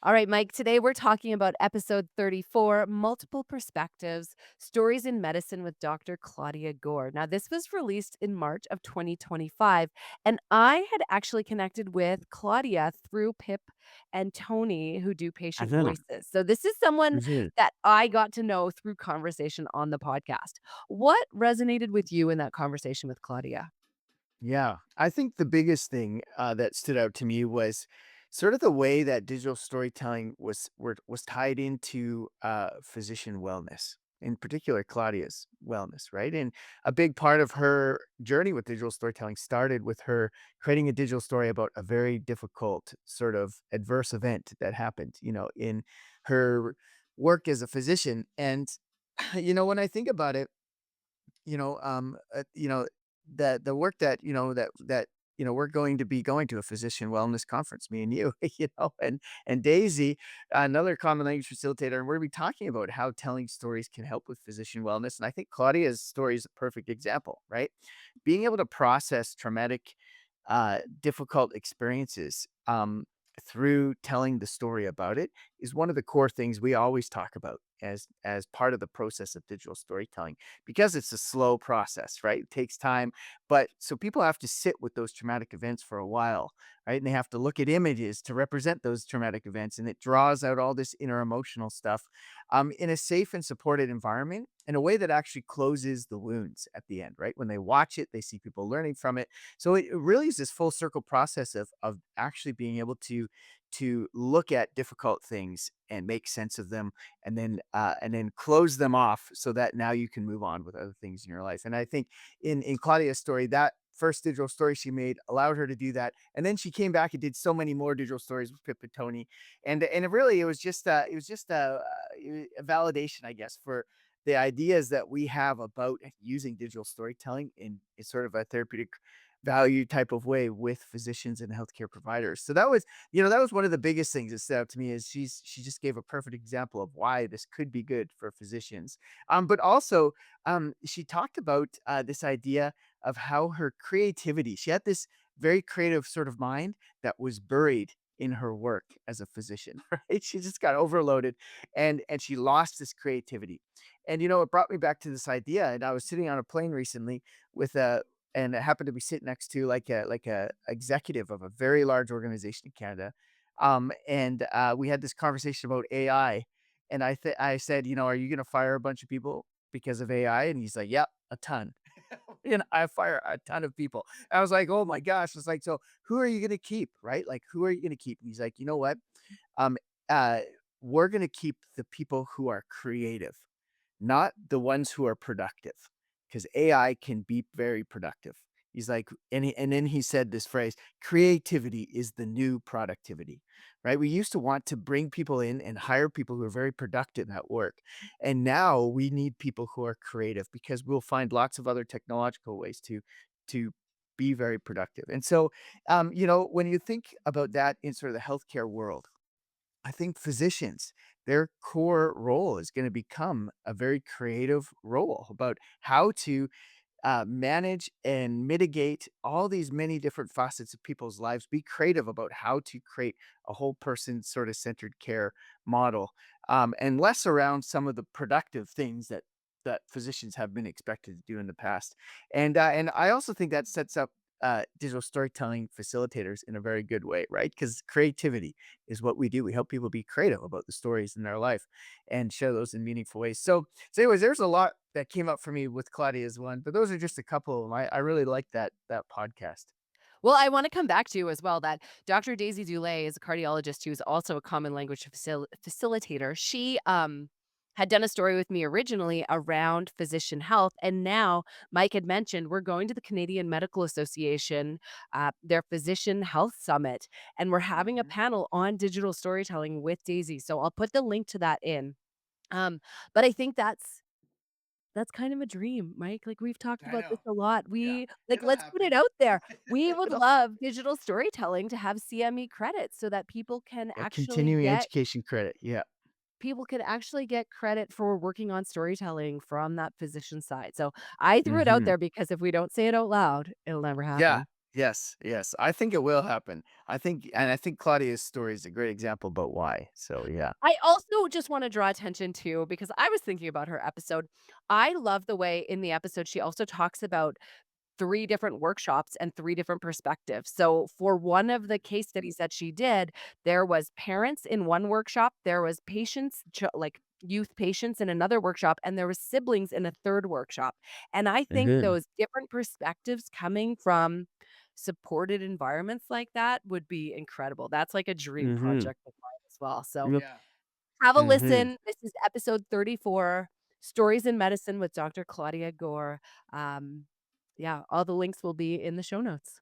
All right, Mike, today we're talking about episode 34, Multiple Perspectives, Stories in Medicine with Dr. Claudia Gore. Now, this was released in March of 2025, and I had actually connected with Claudia through Pip and Tony, who do Patient Mhm, Voices. So this is someone mhm. that I got to know through conversation on the podcast. What resonated with you in that conversation with Claudia? Yeah, I think the biggest thing, that stood out to me was sort of the way that digital storytelling was tied into, physician wellness, in particular, Claudia's wellness, right? And a big part of her journey with digital storytelling started with her creating a digital story about a very difficult sort of adverse event that happened, in her work as a physician. And, when I think about it, you know, the work that we're going to be going to a physician wellness conference, me and you, and Daisy, another common language facilitator, and we're gonna be talking about how telling stories can help with physician wellness. And I think Claudia's story is a perfect example, right? Being able to process traumatic, difficult experiences, through telling the story about it is one of the core things we always talk about as part of the process of digital storytelling, because it's a slow process, right? It takes time, but so people have to sit with those traumatic events for a while, right? And they have to look at images to represent those traumatic events, and it draws out all this inner emotional stuff, in a safe and supported environment, in a way that actually closes the wounds at the end, right? When they watch it, they see people learning from it. So it really is this full circle process of actually being able to look at difficult things and make sense of them, and then close them off so that now you can move on with other things in your life. And I think in Claudia's story, that first digital story she made allowed her to do that. And then she came back and did so many more digital stories with Pip and Tony. And it was just a validation, I guess, for the ideas that we have about using digital storytelling in sort of a therapeutic value type of way with physicians and healthcare providers. So that was one of the biggest things that stood out to me, is she just gave a perfect example of why this could be good for physicians. But also, she talked about, this idea of how her creativity, she had this very creative sort of mind that was buried in her work as a physician, right? She just got overloaded, and she lost this creativity. And it brought me back to this idea. And I was sitting on a plane recently with a and it happened to be sitting next to like a executive of a very large organization in Canada. And we had this conversation about AI, and I said, "Are you gonna fire a bunch of people because of AI?" And he's like, "Yep, a ton." I fire a ton of people. I was like, "Oh my gosh." It's like, "So who are you gonna keep, right? Like, who are you gonna keep?" And he's like, "You know what? Um, uh, we're gonna keep the people who are creative, not the ones who are productive, because AI can be very productive." He's like, and then he said this phrase, creativity is the new productivity, right? We used to want to bring people in and hire people who are very productive at work. And now we need people who are creative, because we'll find lots of other technological ways to be very productive. And so, when you think about that in sort of the healthcare world, I think physicians, their core role is going to become a very creative role about how to manage and mitigate all these many different facets of people's lives, be creative about how to create a whole person sort of centered care model, and less around some of the productive things that physicians have been expected to do in the past. And I also think that sets up digital storytelling facilitators in a very good way, right? Because creativity is what we do. We help people be creative about the stories in their life and share those in meaningful ways. So anyways, there's a lot that came up for me with Claudia's one, but those are just a couple of them. I really like that podcast. Well, I wanna come back to as well that Dr. Daisy Dulay is a cardiologist who's also a common language facilitator. She, had done a story with me originally around physician health, and now Mike had mentioned we're going to the Canadian Medical Association, their Physician Health Summit, and we're having a Mhm. panel on digital storytelling with Daisy, so I'll put the link to that in. Um, but I think that's kind of a dream, Mike, like, we've talked I about this know. a lot. Yeah. It'll Let's put it happen. out there. We would It'll love digital storytelling to have CME credits so that Yeah, continuing education credit. Yeah. people can actually get credit for working on storytelling from that physician side. So, I threw it out Mhm. there because if we don't say it out loud, it'll never Yeah. happen. Yes, yes. I think it will happen. I think Claudia's story is a great example about why. So, yeah. I also just wanna draw attention to because I was thinking about her episode. I love the way in the episode she also talks about 3 different workshops and 3 different perspectives. So, for one of the case studies that she did, there was parents in one workshop, there was patients, like, youth patients in another workshop, and there was siblings in a 3rd workshop. And I think Mhm. those different perspectives coming from supported environments like that would be incredible. That's like a dream Mhm. project of mine as well. So, Yep. Yeah. have a Mhm. listen. This is episode 34, Stories in Medicine with Dr. Claudia Gore. Um, yeah, all the links will be in the show notes.